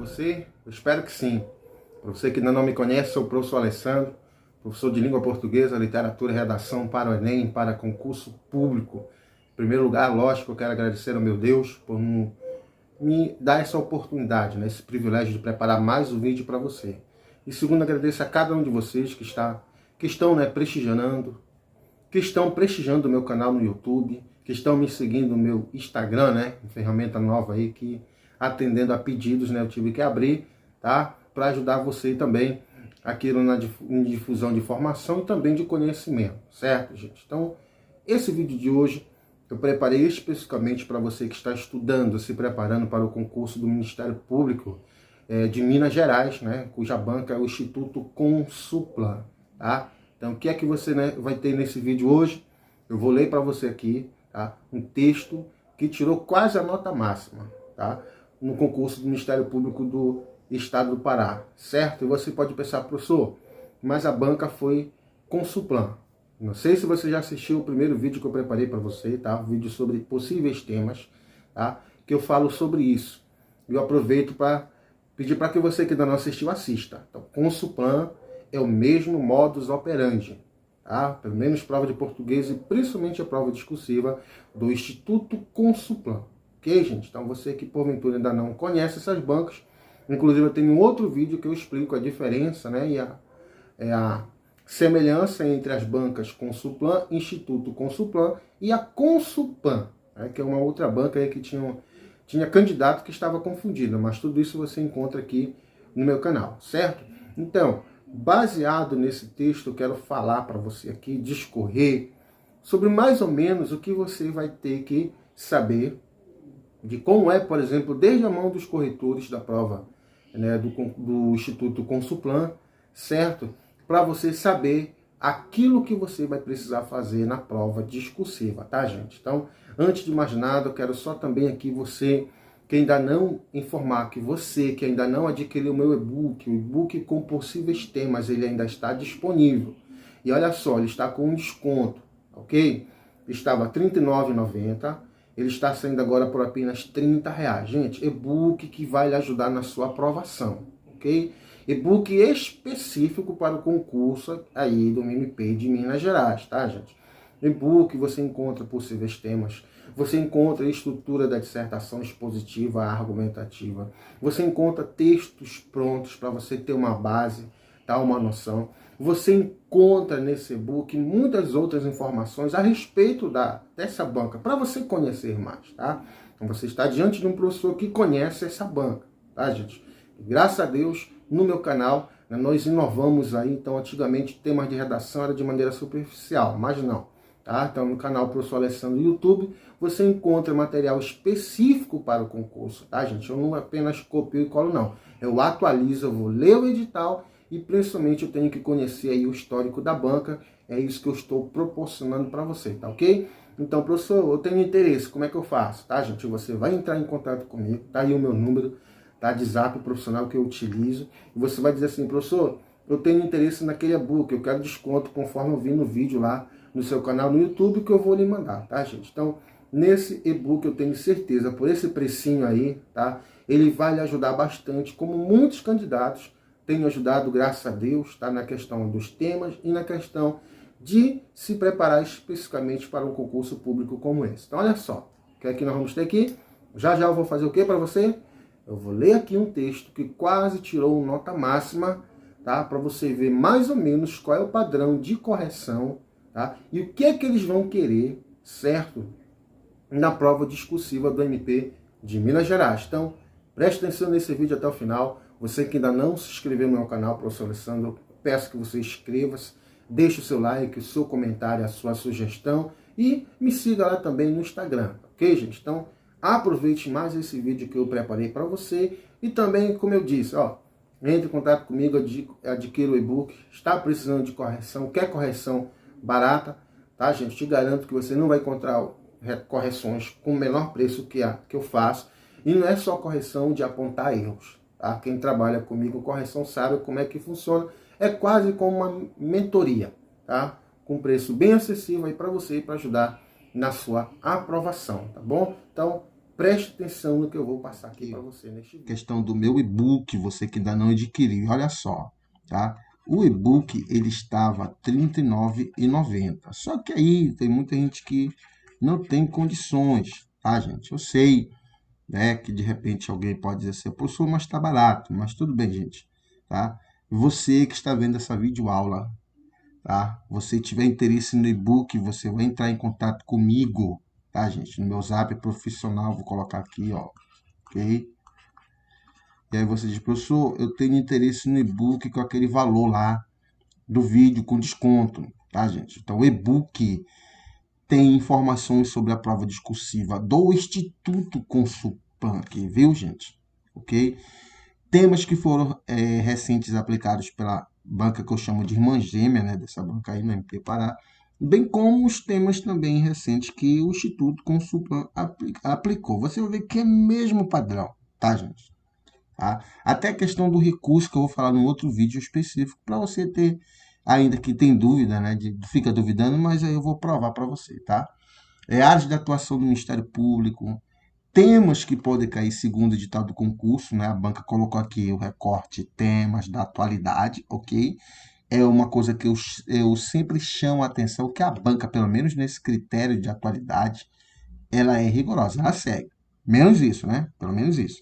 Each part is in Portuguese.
você? Eu espero que sim. Para você que ainda não me conhece, sou o professor Alessandro, professor de língua portuguesa, literatura e redação para o Enem, para concurso público. Em primeiro lugar, lógico, eu quero agradecer ao meu Deus por me dar essa oportunidade, esse privilégio de preparar mais um vídeo para você. E segundo, agradeço a cada um de vocês que estão prestigiando o meu canal no YouTube, que estão me seguindo no meu Instagram, uma ferramenta nova aí que atendendo a pedidos, eu tive que abrir, tá? Para ajudar você também aqui na difusão de informação e também de conhecimento, certo, gente? Então, esse vídeo de hoje eu preparei especificamente para você que está estudando, se preparando para o concurso do Ministério Público de Minas Gerais, cuja banca é o Instituto Consuplan, tá? Então, o que é que você vai ter nesse vídeo hoje? Eu vou ler para você aqui, tá? Um texto que tirou quase a nota máxima, tá? No concurso do Ministério Público do Estado do Pará, certo? E você pode pensar, professor, mas a banca foi Consuplan. Não sei se você já assistiu o primeiro vídeo que eu preparei para você, tá? Um vídeo sobre possíveis temas, tá? Que eu falo sobre isso. Eu aproveito para pedir para que você que ainda não assistiu, assista. Então, Consuplan é o mesmo modus operandi, tá? Pelo menos prova de português e principalmente a prova discursiva do Instituto Consuplan. Ok, gente? Então, você que porventura ainda não conhece essas bancas, inclusive eu tenho um outro vídeo que eu explico a diferença, e a semelhança entre as bancas Consuplan, Instituto Consuplan e a Consuplan, que é uma outra banca aí que tinha candidato que estava confundido, mas tudo isso você encontra aqui no meu canal, certo? Então, baseado nesse texto, eu quero falar para você aqui, discorrer sobre mais ou menos o que você vai ter que saber de como é, por exemplo, desde a mão dos corretores da prova do Instituto Consuplan, certo? Para você saber aquilo que você vai precisar fazer na prova discursiva, tá, gente? Então, antes de mais nada, eu quero só também aqui você que ainda não informar que você que ainda não adquiriu o meu e-book, o e-book com possíveis temas, ele ainda está disponível. E olha só, ele está com um desconto, ok? Estava R$ 39,90, ele está saindo agora por apenas R$ 30. Gente, e-book que vai lhe ajudar na sua aprovação, ok? E-book específico para o concurso aí do MP de Minas Gerais, tá, gente? E-book você encontra possíveis temas, você encontra a estrutura da dissertação expositiva, argumentativa, você encontra textos prontos para você ter uma base, tá, uma noção. Você encontra nesse e-book muitas outras informações a respeito dessa banca, para você conhecer mais, tá? Então você está diante de um professor que conhece essa banca, tá, gente? Graças a Deus, no meu canal, nós inovamos aí. Então, antigamente, temas de redação era de maneira superficial, mas não, tá? Então, no canal Professor Alessandro no YouTube, você encontra material específico para o concurso, tá, gente? Eu não apenas copio e colo, não. Eu atualizo, eu vou ler o edital e, principalmente, eu tenho que conhecer aí o histórico da banca. É isso que eu estou proporcionando para você, tá ok? Então, professor, eu tenho interesse, como é que eu faço? Tá, gente? Você vai entrar em contato comigo, tá aí o meu número, tá, de zap profissional que eu utilizo. E você vai dizer assim, professor, eu tenho interesse naquele e-book, eu quero desconto conforme eu vi no vídeo lá no seu canal no YouTube que eu vou lhe mandar, tá, gente? Então, nesse e-book eu tenho certeza, por esse precinho aí, tá, ele vai lhe ajudar bastante, como muitos candidatos têm ajudado, graças a Deus, tá, na questão dos temas e na questão de se preparar especificamente para um concurso público como esse. Então, olha só, o que é que nós vamos ter aqui? Já eu vou fazer o que para você? Eu vou ler aqui um texto que quase tirou nota máxima, tá? Para você ver mais ou menos qual é o padrão de correção, tá? E o que é que eles vão querer, certo? Na prova discursiva do MP de Minas Gerais. Então, preste atenção nesse vídeo até o final. Você que ainda não se inscreveu no meu canal, professor Alessandro, peço que você inscreva-se, deixe o seu like, o seu comentário, a sua sugestão e me siga lá também no Instagram, ok, gente? Então, aproveite mais esse vídeo que eu preparei para você e também, como eu disse, entre em contato comigo, adquira o e-book, está precisando de correção, quer correção barata, tá, gente? Te garanto que você não vai encontrar correções com o menor preço que eu faço. E não é só correção de apontar erros, tá? Quem trabalha comigo, correção, sabe como é que funciona. É quase como uma mentoria, tá? Com preço bem acessível aí para você e para ajudar na sua aprovação, tá bom? Então, Preste atenção no que eu vou passar aqui para você neste vídeo. Questão do meu e-book, você que ainda não adquiriu, olha só, tá? O e-book, ele estava R$ 39,90. Só que aí tem muita gente que não tem condições, tá, gente? Eu sei, né, que de repente alguém pode dizer assim, professor, mas está barato. Mas tudo bem, gente, tá? Você que está vendo essa videoaula, tá? Você tiver interesse no e-book, você vai entrar em contato comigo, tá, gente? No meu zap profissional, vou colocar aqui, ó, ok? E aí você diz, professor, eu tenho interesse no e-book com aquele valor lá do vídeo com desconto, tá, gente? Então, o e-book tem informações sobre a prova discursiva do Instituto Consulpan aqui, viu, gente? Ok? Temas que foram recentes aplicados pela banca que eu chamo de irmã gêmea, né, dessa banca aí, no MP Pará, bem como os temas também recentes que o Instituto Consulpan aplicou. Você vai ver que é mesmo padrão, tá, gente? Tá? Até a questão do recurso, que eu vou falar num outro vídeo específico, para você ter, ainda que tem dúvida, né, fica duvidando, mas aí eu vou provar para você, tá? Áreas de atuação do Ministério Público, temas que podem cair segundo o edital do concurso, né? A banca colocou aqui o recorte temas da atualidade, ok? É uma coisa que eu sempre chamo a atenção, que a banca, pelo menos nesse critério de atualidade, ela é rigorosa, ela segue. Menos isso, né? Pelo menos isso.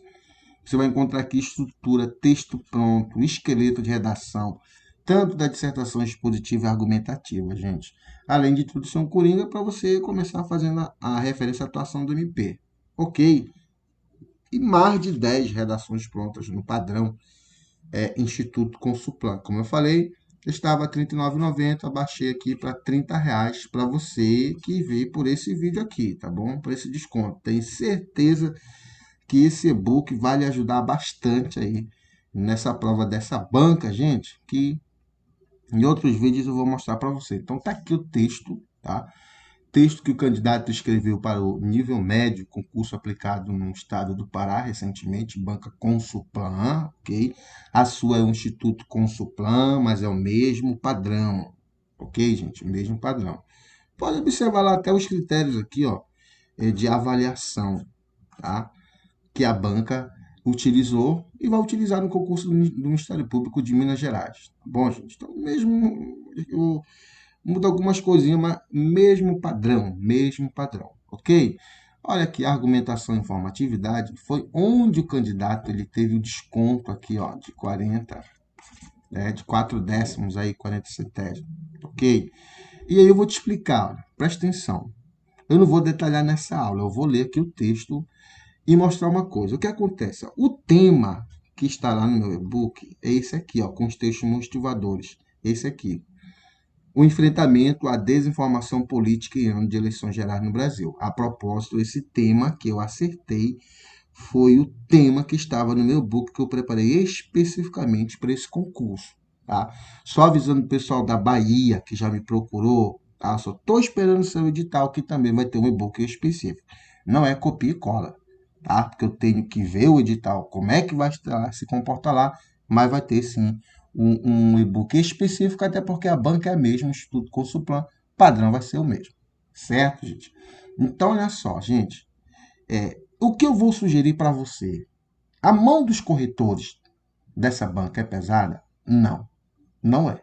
Você vai encontrar aqui estrutura, texto pronto, esqueleto de redação, tanto da dissertação expositiva e argumentativa, gente. Além de introdução coringa, para você começar fazendo a referência à atuação do MP. Ok? E mais de 10 redações prontas no padrão Instituto Consulplan. Como eu falei, estava R$ 39,90, abaixei aqui para R$ 30 para você que veio por esse vídeo aqui, tá bom? Por esse desconto. Tenho certeza que esse e-book vai lhe ajudar bastante aí nessa prova dessa banca, gente, que em outros vídeos eu vou mostrar para você. Então tá aqui o texto, tá? Texto que o candidato escreveu para o nível médio, concurso aplicado no estado do Pará recentemente, banca Consulplan, ok? A sua é o Instituto Consulplan, mas é o mesmo padrão, ok, gente? O mesmo padrão. Pode observar lá até os critérios aqui, ó, de avaliação, tá? Que a banca utilizou e vai utilizar no concurso do Ministério Público de Minas Gerais. Tá bom, gente? Então, mesmo eu muda algumas coisinhas, mas mesmo padrão, ok? Olha aqui, a argumentação e informatividade foi onde o candidato ele teve o desconto aqui, ó, de 40, de 4 décimos aí, 40 centésimos, ok? E aí eu vou te explicar, olha, presta atenção. Eu não vou detalhar nessa aula, eu vou ler aqui o texto e mostrar uma coisa. O que acontece? O tema que está lá no meu e-book é esse aqui, ó, com os textos motivadores. Esse aqui. O enfrentamento à desinformação política em ano de eleições gerais no Brasil. A propósito, esse tema que eu acertei foi o tema que estava no meu e-book que eu preparei especificamente para esse concurso. Tá? Só avisando o pessoal da Bahia que já me procurou, tá? Só estou esperando o seu edital que também vai ter um e-book específico. Não é copia e cola, tá? Porque eu tenho que ver o edital, como é que vai se comportar lá, mas vai ter sim um e-book específico, até porque a banca é a mesma, o Instituto Consulplan, padrão vai ser o mesmo, certo, gente? Então, olha só, gente, o que eu vou sugerir para você? A mão dos corretores dessa banca é pesada? Não, não é.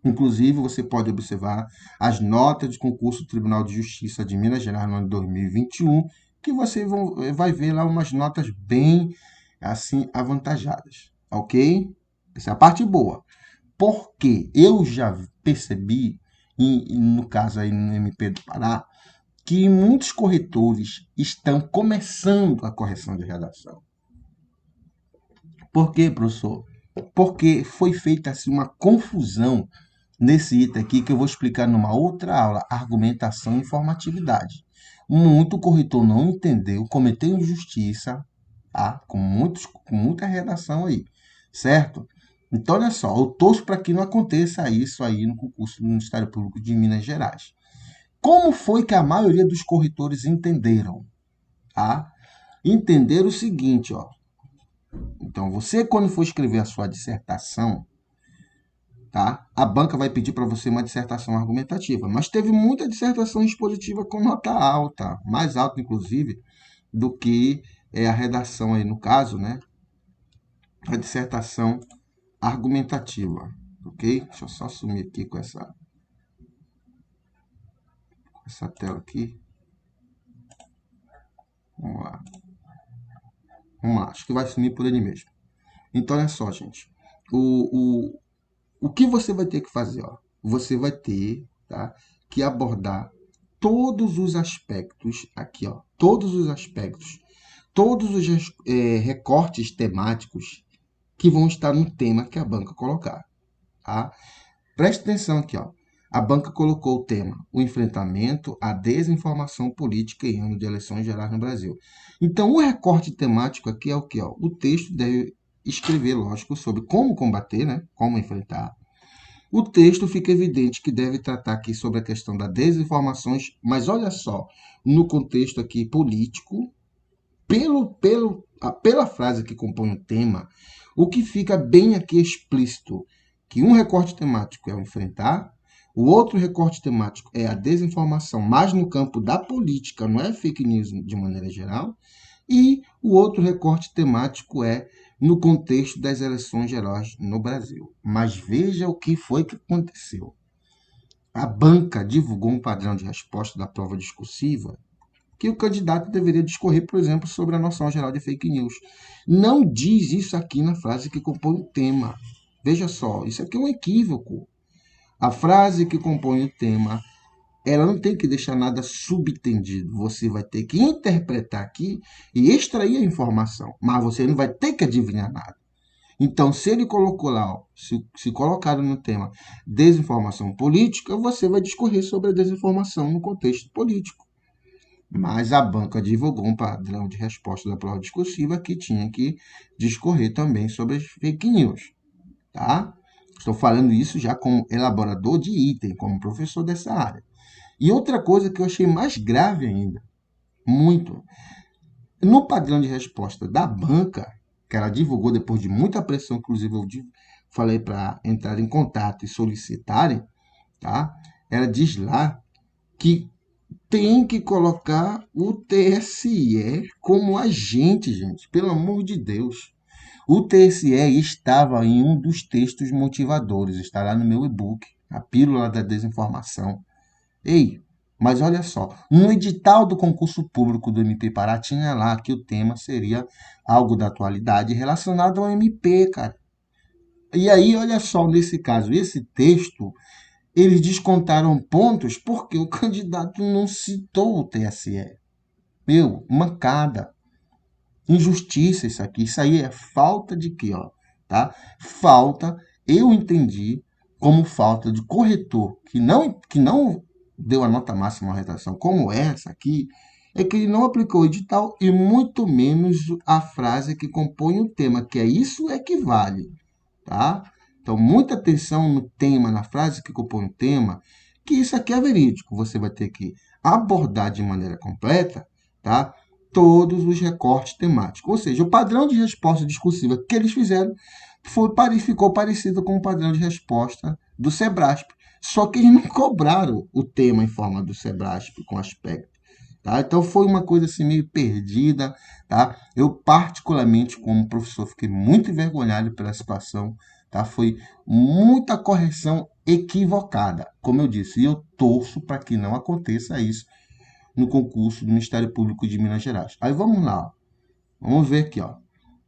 Inclusive, você pode observar as notas de concurso do Tribunal de Justiça de Minas Gerais no ano de 2021, que você vai ver lá umas notas bem, assim, avantajadas, ok? Essa é a parte boa. Porque eu já percebi, no caso aí no MP do Pará, que muitos corretores estão começando a correção de redação. Por quê, professor? Porque foi feita assim, uma confusão nesse item aqui que eu vou explicar numa outra aula, argumentação e informatividade. Muito corretor não entendeu, cometeu injustiça, tá? Com muita redação aí, certo? Então, olha só, eu torço para que não aconteça isso aí no concurso do Ministério Público de Minas Gerais. Como foi que a maioria dos corretores entenderam? Tá? Entenderam o seguinte, ó. Então, você quando for escrever a sua dissertação, tá? A banca vai pedir para você uma dissertação argumentativa, mas teve muita dissertação expositiva com nota alta, mais alta inclusive do que a redação aí, no caso, né? A dissertação argumentativa, ok? Deixa eu só sumir aqui com essa tela aqui. Vamos lá. Vamos lá, acho que vai sumir por ele mesmo. Então, olha só, gente. O que você vai ter que fazer? Ó? Você vai ter, tá, que abordar todos os aspectos aqui, ó, todos os aspectos, todos os recortes temáticos que vão estar no tema que a banca colocar. Tá? Preste atenção aqui, ó. A banca colocou o tema: o enfrentamento à desinformação política em ano de eleições gerais no Brasil. Então, o recorte temático aqui é o que? O texto deve escrever, lógico, sobre como combater, né? Como enfrentar. O texto fica evidente que deve tratar aqui sobre a questão das desinformações, mas olha só, no contexto aqui político, pela frase que compõe o tema, o que fica bem aqui explícito, que um recorte temático é o enfrentar, o outro recorte temático é a desinformação, mas no campo da política, não é fake news de maneira geral, e o outro recorte temático é no contexto das eleições gerais no Brasil. Mas veja o que foi que aconteceu. A banca divulgou um padrão de resposta da prova discursiva que o candidato deveria discorrer, por exemplo, sobre a noção geral de fake news. Não diz isso aqui na frase que compõe o tema. Veja só, isso aqui é um equívoco. A frase que compõe o tema, ela não tem que deixar nada subtendido. Você vai ter que interpretar aqui e extrair a informação, mas você não vai ter que adivinhar nada. Então, se ele colocou lá, ó, se colocaram no tema desinformação política, você vai discorrer sobre a desinformação no contexto político. Mas a banca divulgou um padrão de resposta da prova discursiva que tinha que discorrer também sobre as fake news. Tá? Estou falando isso já como elaborador de item, como professor dessa área. E outra coisa que eu achei mais grave ainda, muito, no padrão de resposta da banca, que ela divulgou depois de muita pressão, inclusive eu falei para entrar em contato e solicitarem, tá? Ela diz lá que tem que colocar o TSE como agente, gente, pelo amor de Deus. O TSE estava em um dos textos motivadores, está lá no meu e-book, a Pílula da Desinformação. Ei, mas olha só, no edital do concurso público do MP Pará tinha lá que o tema seria algo da atualidade relacionado ao MP, cara. E aí, olha só, nesse caso, esse texto, eles descontaram pontos porque o candidato não citou o TSE. Meu, mancada. Injustiça isso aqui. Isso aí é falta de quê, ó? Tá? Falta, eu entendi como falta de corretor que não deu a nota máxima à redação, como essa aqui, é que ele não aplicou o edital e muito menos a frase que compõe o tema, que é isso é que vale, tá? Então, muita atenção no tema, na frase que compõe o tema, que isso aqui é verídico. Você vai ter que abordar de maneira completa, tá? Todos os recortes temáticos. Ou seja, o padrão de resposta discursiva que eles fizeram ficou parecido com o padrão de resposta do Sebrasp. Só que eles não cobraram o tema em forma do Sebrasp com aspecto. Tá? Então foi uma coisa assim meio perdida. Tá? Eu, particularmente, como professor, fiquei muito envergonhado pela situação. Tá? Foi muita correção equivocada, como eu disse. E eu torço para que não aconteça isso no concurso do Ministério Público de Minas Gerais. Aí vamos lá. Vamos ver aqui. Ó.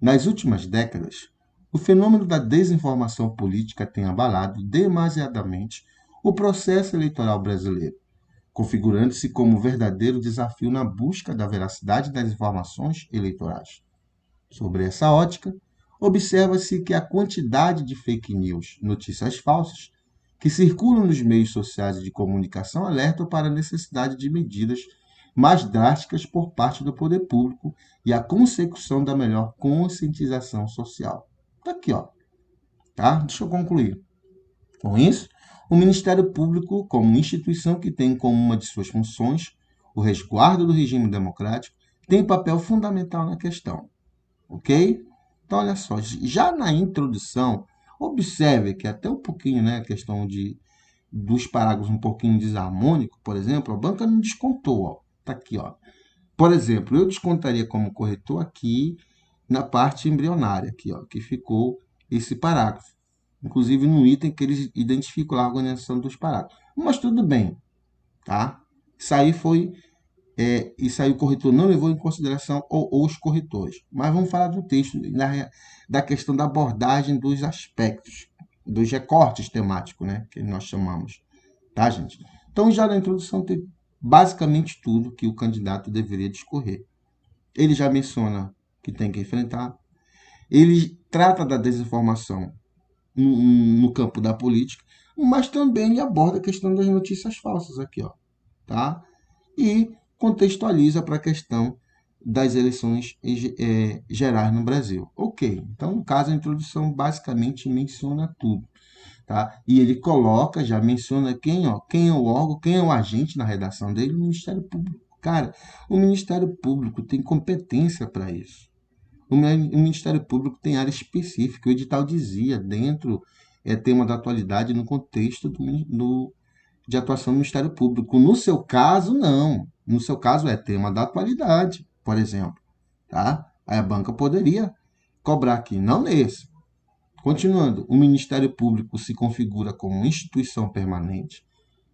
Nas últimas décadas, o fenômeno da desinformação política tem abalado demasiadamente o processo eleitoral brasileiro, configurando-se como um verdadeiro desafio na busca da veracidade das informações eleitorais. Sobre essa ótica, observa-se que a quantidade de fake news, notícias falsas, que circulam nos meios sociais e de comunicação alertam para a necessidade de medidas mais drásticas por parte do poder público e a consecução da melhor conscientização social. Tá aqui, ó. Tá? Deixa eu concluir. Com isso, o Ministério Público, como instituição que tem como uma de suas funções o resguardo do regime democrático, tem papel fundamental na questão. Ok? Então, olha só, já na introdução, observe que até um pouquinho, né, a questão dos parágrafos um pouquinho desarmônico, por exemplo, a banca não descontou, ó. Tá aqui, ó. Por exemplo, eu descontaria como corretor aqui na parte embrionária, aqui, ó, que ficou esse parágrafo. Inclusive no item que eles identificam lá a organização dos parágrafos. Mas tudo bem, tá? Isso aí o corretor não levou em consideração ou os corretores. Mas vamos falar do texto, da questão da abordagem dos aspectos, dos recortes temáticos, né? Que nós chamamos, tá, gente? Então, já na introdução tem basicamente tudo que o candidato deveria discorrer. Ele já menciona que tem que enfrentar, ele trata da desinformação no campo da política, mas também ele aborda a questão das notícias falsas aqui, ó, tá? E contextualiza para a questão das eleições gerais no Brasil. Ok, então no caso a introdução basicamente menciona tudo, tá? E ele coloca, já menciona quem é o órgão, quem é o agente na redação dele, o Ministério Público. Cara, o Ministério Público tem competência para isso. O Ministério Público tem área específica. O edital dizia, dentro tema da atualidade no contexto de atuação do Ministério Público. No seu caso, não. No seu caso, é tema da atualidade, por exemplo. Tá? Aí a banca poderia cobrar aqui, não nesse. Continuando, o Ministério Público se configura como instituição permanente,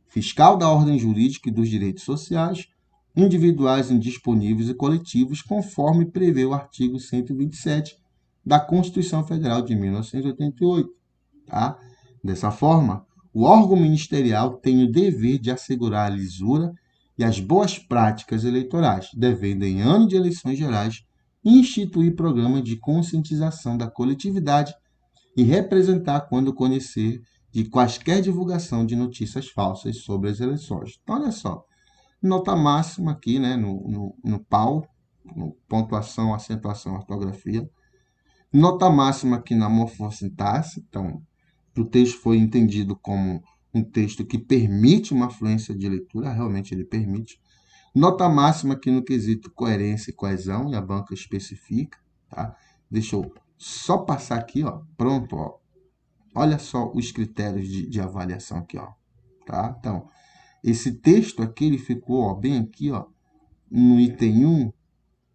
fiscal da ordem jurídica e dos direitos sociais, individuais, indisponíveis e coletivos, conforme prevê o artigo 127 da Constituição Federal de 1988. Tá? Dessa forma, o órgão ministerial tem o dever de assegurar a lisura e as boas práticas eleitorais, devendo, em ano de eleições gerais, instituir programas de conscientização da coletividade e representar, quando conhecer, de quaisquer divulgação de notícias falsas sobre as eleições. Então, olha só, nota máxima aqui, né, no PAU, no pontuação, acentuação, ortografia. Nota máxima aqui na morfossintaxe. Então, o texto foi entendido como um texto que permite uma fluência de leitura, realmente ele permite. Nota máxima aqui no quesito coerência e coesão, e a banca especifica, tá? Deixa eu só passar aqui, ó, pronto, ó. Olha só os critérios de avaliação aqui, ó, tá? Então, esse texto aqui, ele ficou, ó, bem aqui, ó, no item 1,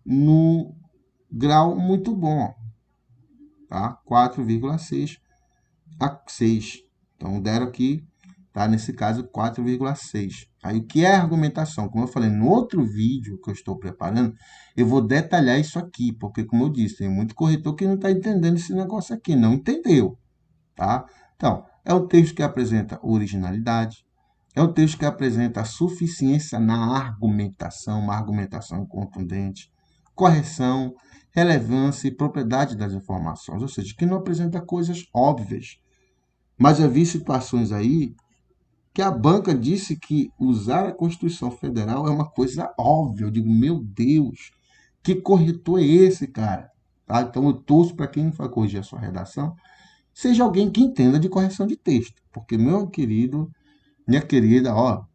no grau muito bom, ó, tá? 4,6 a 6. Então, deram aqui, tá? Nesse caso, 4,6. Aí, o que é argumentação? Como eu falei no outro vídeo que eu estou preparando, eu vou detalhar isso aqui, porque, como eu disse, tem muito corretor que não está entendendo esse negócio aqui, não entendeu, tá? Então, é um texto que apresenta originalidade, é um texto que apresenta suficiência na argumentação, uma argumentação contundente, correção, relevância e propriedade das informações, ou seja, que não apresenta coisas óbvias. Mas eu vi situações aí que a banca disse que usar a Constituição Federal é uma coisa óbvia. Eu digo, meu Deus, que corretor é esse, cara? Tá? Então eu torço para quem vai corrigir a sua redação, seja alguém que entenda de correção de texto. Porque, meu querido, minha querida, ó,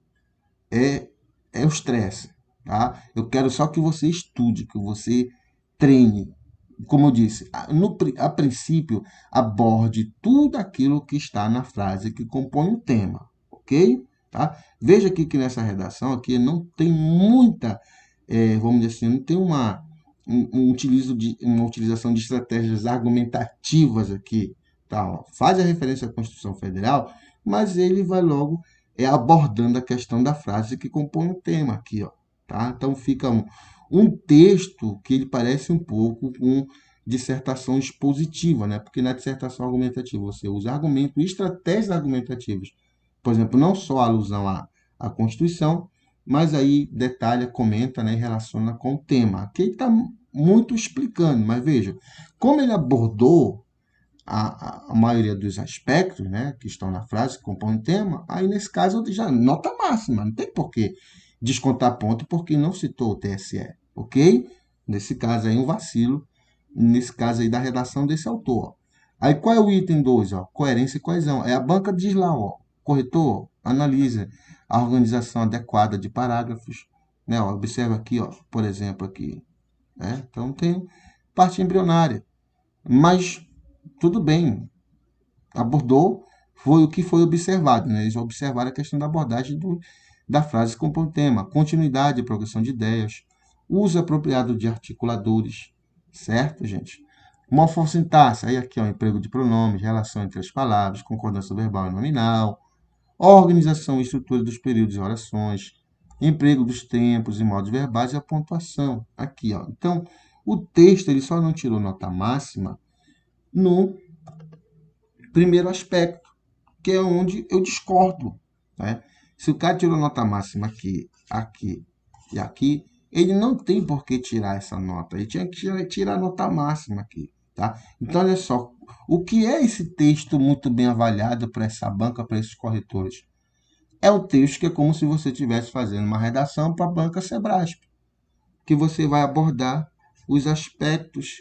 é o estresse, tá? Eu quero só que você estude, que você treine. Como eu disse, a princípio, aborde tudo aquilo que está na frase que compõe o tema, ok? Tá? Veja aqui que nessa redação aqui não tem muita, vamos dizer assim, não tem uma utilização de estratégias argumentativas aqui. Tá? Ó, faz a referência à Constituição Federal, mas ele vai logo abordando a questão da frase que compõe o tema aqui, ó, tá? Então fica um texto que ele parece um pouco com dissertação expositiva, né? Porque na dissertação argumentativa você usa argumentos e estratégias argumentativas. Por exemplo, não só a alusão à Constituição, mas aí detalha, comenta, né, e relaciona com o tema. Aqui ele está muito explicando, mas veja, como ele abordou a maioria dos aspectos, né, que estão na frase, que compõem o tema, aí nesse caso já nota máxima, não tem por que descontar ponto porque não citou o TSE, ok? Nesse caso aí um vacilo, nesse caso aí da redação desse autor. Ó. Aí qual é o item 2? Coerência e coesão. É a banca diz lá, ó, corretor, analisa a organização adequada de parágrafos, né, ó, observa aqui, ó, por exemplo, aqui, né? Então tem parte embrionária, mas tudo bem, abordou, foi o que foi observado. Né? Eles observaram a questão da abordagem da frase com o tema, continuidade e progressão de ideias, uso apropriado de articuladores, certo, gente? Morfossintaxe, aí aqui, ó, emprego de pronomes, relação entre as palavras, concordância verbal e nominal, organização e estrutura dos períodos e orações, emprego dos tempos e modos verbais e a pontuação. Aqui, ó. Então, o texto ele só não tirou nota máxima no primeiro aspecto, que é onde eu discordo, né? Se o cara tirou nota máxima aqui, aqui e aqui, ele não tem por que tirar essa nota. Ele tinha que tirar a nota máxima aqui, tá? Então, olha só, o que é esse texto muito bem avaliado para essa banca, para esses corretores? É o texto que é como se você estivesse fazendo uma redação para a banca Sebrasp, que você vai abordar os aspectos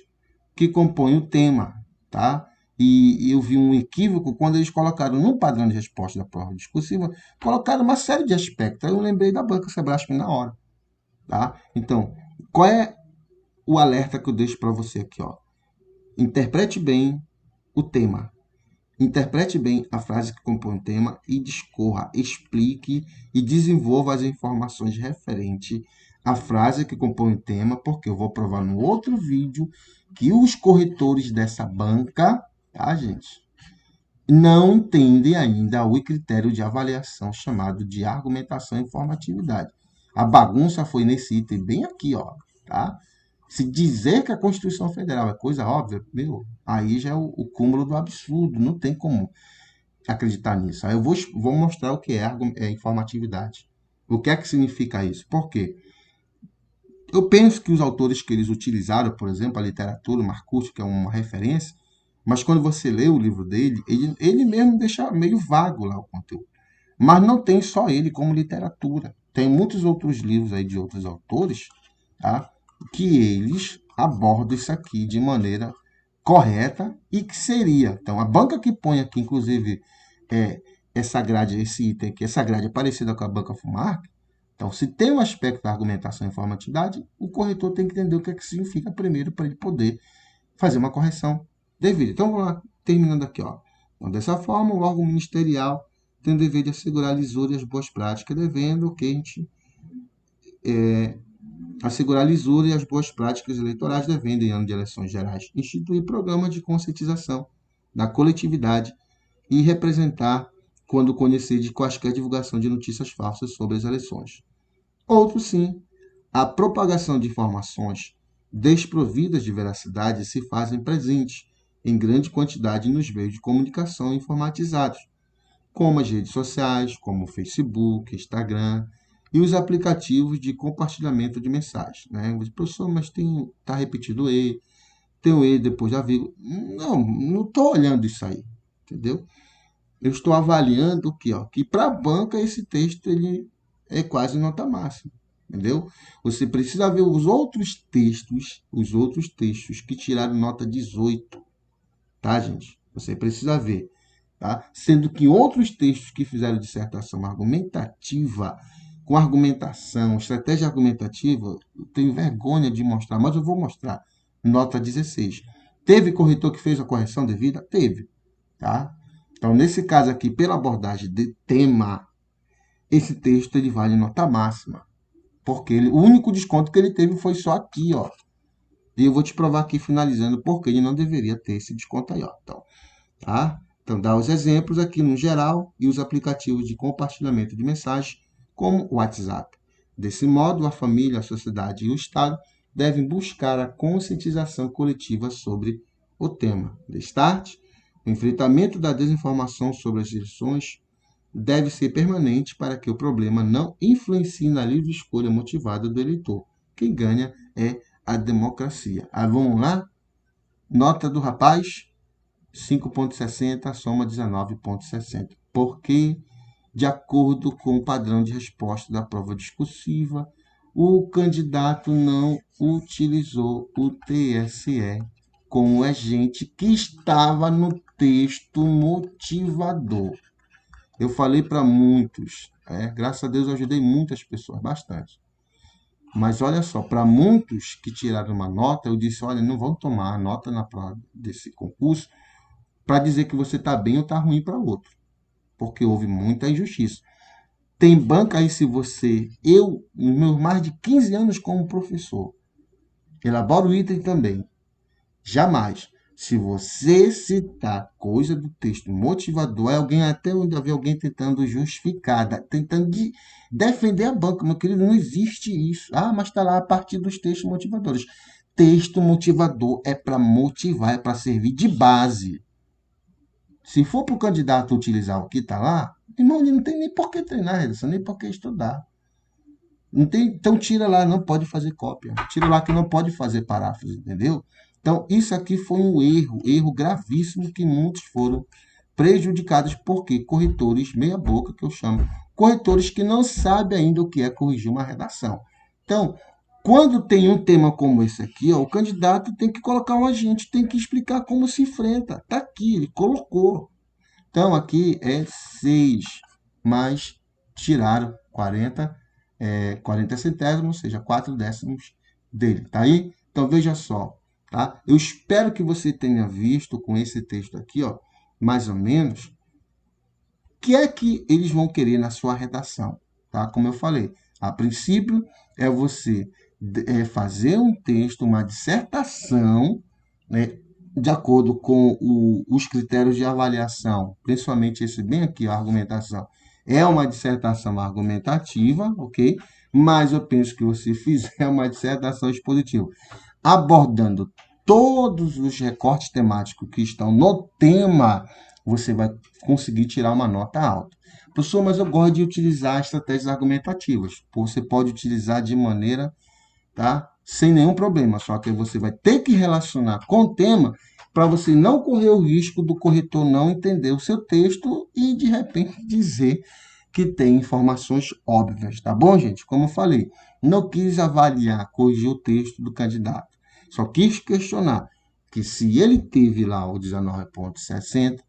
que compõem o tema, tá? E eu vi um equívoco quando eles colocaram no padrão de resposta da prova discursiva, colocaram uma série de aspectos. Aí eu lembrei da banca Sebrasp na hora, tá? Então, qual é o alerta que eu deixo para você aqui, ó? Interprete bem o tema. Interprete bem a frase que compõe o tema e discorra, explique e desenvolva as informações referentes à frase que compõe o tema, porque eu vou provar no outro vídeo que os corretores dessa banca, tá, gente, não entendem ainda o critério de avaliação chamado de argumentação e informatividade. A bagunça foi nesse item bem aqui, ó, tá? Se dizer que a Constituição Federal é coisa óbvia, meu, aí já é o cúmulo do absurdo, não tem como acreditar nisso. Aí eu vou mostrar o que é informatividade. O que é que significa isso? Por quê? Eu penso que os autores que eles utilizaram, por exemplo, a literatura, o Marcuse, que é uma referência, mas quando você lê o livro dele, ele mesmo deixa meio vago lá o conteúdo. Mas não tem só ele como literatura. Tem muitos outros livros aí de outros autores, tá? Que eles abordam isso aqui de maneira correta e que seria. Então, a banca que põe aqui, inclusive, essa grade, esse item aqui, essa grade é parecida com a banca FUMARC. Então, se tem um aspecto da argumentação e informatividade, o corretor tem que entender o que é que significa primeiro para ele poder fazer uma correção devida. Então, vamos lá, terminando aqui, ó. Então, dessa forma, o órgão ministerial tem o dever de assegurar a lisura e as boas práticas, devendo o que a gente assegurar a lisura e as boas práticas eleitorais, devendo, em ano de eleições gerais, instituir programas de conscientização da coletividade e representar, quando conhecer de quaisquer divulgação de notícias falsas sobre as eleições. Outro, sim, a propagação de informações desprovidas de veracidade se fazem presentes em grande quantidade nos meios de comunicação informatizados, como as redes sociais, como o Facebook, Instagram e os aplicativos de compartilhamento de mensagens. Né? Professor, mas está repetido o E, tem o E depois da vírgula. Não estou olhando isso aí, entendeu? Eu estou avaliando o que, ó, que para a banca esse texto ele é quase nota máxima, entendeu? Você precisa ver os outros textos que tiraram nota 18, tá, gente? Você precisa ver. Tá? Sendo que outros textos que fizeram dissertação argumentativa, com argumentação, estratégia argumentativa, eu tenho vergonha de mostrar, mas eu vou mostrar. Nota 16. Teve corretor que fez a correção devida? Teve. Tá? Então, nesse caso aqui, pela abordagem de tema, esse texto ele vale nota máxima. Porque o único desconto que ele teve foi só aqui, ó. E eu vou te provar aqui, finalizando, porque ele não deveria ter esse desconto aí, ó. Então, tá? Então, dá os exemplos aqui no geral e os aplicativos de compartilhamento de mensagens, como o WhatsApp. Desse modo, a família, a sociedade e o Estado devem buscar a conscientização coletiva sobre o tema. Destarte, o enfrentamento da desinformação sobre as eleições deve ser permanente para que o problema não influencie na livre escolha motivada do eleitor. Quem ganha é a democracia. Aí vamos lá? Nota do rapaz, 5,60, soma 19,60. Porque, de acordo com o padrão de resposta da prova discursiva, o candidato não utilizou o TSE como agente que estava no texto motivador. Eu falei para muitos, graças a Deus eu ajudei muitas pessoas, bastante. Mas olha só, para muitos que tiraram uma nota, eu disse, olha, não vão tomar a nota na prova desse concurso para dizer que você está bem ou está ruim para outro, porque houve muita injustiça. Tem banca aí se você, eu, nos meus mais de 15 anos como professor, elaboro o item também. Jamais. Se você citar coisa do texto motivador, é alguém, até onde havia alguém tentando justificar, tentando defender a banca. Meu querido, não existe isso. Ah, mas está lá a partir dos textos motivadores. Texto motivador é para motivar, é para servir de base. Se for para o candidato utilizar o que está lá, irmão, ele não tem nem por que treinar redação, nem por que estudar. Não tem, então tira lá, não pode fazer cópia. Tira lá que não pode fazer paráfrase, entendeu? Então, isso aqui foi um erro gravíssimo que muitos foram prejudicados porque corretores meia boca, que eu chamo, corretores que não sabem ainda o que é corrigir uma redação. Então, quando tem um tema como esse aqui, ó, o candidato tem que colocar um agente, tem que explicar como se enfrenta. Está aqui, ele colocou. Então, aqui é 6, mas tiraram 40 centésimos, ou seja, 4 décimos dele. Tá aí? Então, veja só. Tá? Eu espero que você tenha visto com esse texto aqui, ó, mais ou menos, o que é que eles vão querer na sua redação. Tá? Como eu falei, a princípio é você fazer um texto, uma dissertação, né, de acordo com os critérios de avaliação, principalmente esse bem aqui, a argumentação, é uma dissertação argumentativa, ok? Mas eu penso que você fizer uma dissertação expositiva, abordando todos os recortes temáticos que estão no tema, você vai conseguir tirar uma nota alta. Professor, mas eu gosto de utilizar estratégias argumentativas. Você pode utilizar de maneira, tá, sem nenhum problema, só que você vai ter que relacionar com o tema para você não correr o risco do corretor não entender o seu texto e, de repente, dizer que tem informações óbvias, tá bom, gente? Como eu falei, não quis avaliar, corrigir o texto do candidato. Só quis questionar que se ele teve lá o 19,60,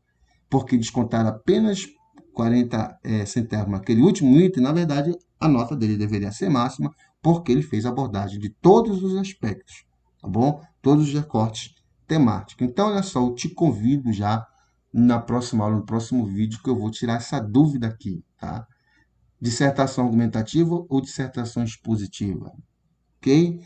porque descontaram apenas 40 centésimos naquele último item, na verdade, a nota dele deveria ser máxima, porque ele fez abordagem de todos os aspectos, tá bom? Todos os recortes temáticos. Então, olha só, eu te convido já na próxima aula, no próximo vídeo, que eu vou tirar essa dúvida aqui, tá? Dissertação argumentativa ou dissertação expositiva, ok?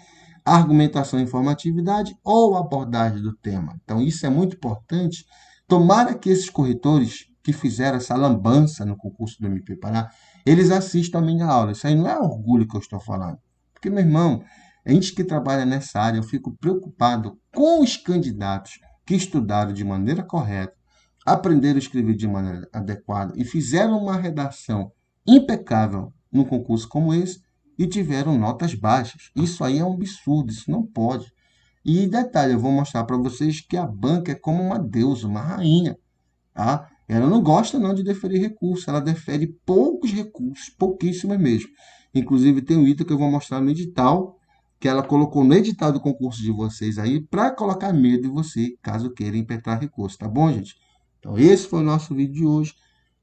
Argumentação e informatividade ou abordagem do tema. Então, isso é muito importante. Tomara que esses corretores que fizeram essa lambança no concurso do MP Pará, eles assistam a minha aula. Isso aí não é orgulho que eu estou falando. Porque, meu irmão, a gente que trabalha nessa área, eu fico preocupado com os candidatos que estudaram de maneira correta, aprenderam a escrever de maneira adequada e fizeram uma redação impecável num concurso como esse e tiveram notas baixas. Isso aí é um absurdo, isso não pode. E detalhe, eu vou mostrar para vocês que a banca é como uma deusa, uma rainha. Tá? Ela não gosta não de deferir recursos, ela defere poucos recursos, pouquíssimos mesmo. Inclusive tem um item que eu vou mostrar no edital, que ela colocou no edital do concurso de vocês aí, para colocar medo em você, caso queira impetrar recurso, tá bom, gente? Então esse foi o nosso vídeo de hoje.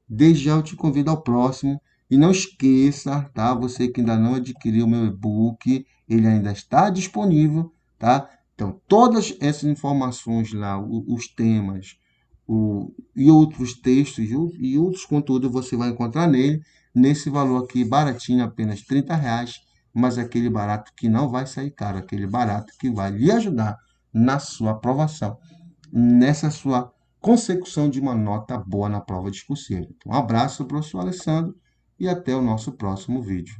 Desde já eu te convido ao próximo. E não esqueça, tá? Você que ainda não adquiriu o meu e-book, ele ainda está disponível, tá? Então, todas essas informações lá, os temas, e outros textos e outros conteúdos você vai encontrar nele, nesse valor aqui baratinho, apenas R$ 30, mas aquele barato que não vai sair caro, aquele barato que vai lhe ajudar na sua aprovação, nessa sua consecução de uma nota boa na prova discursiva. Então, um abraço, professor Alessandro, e até o nosso próximo vídeo.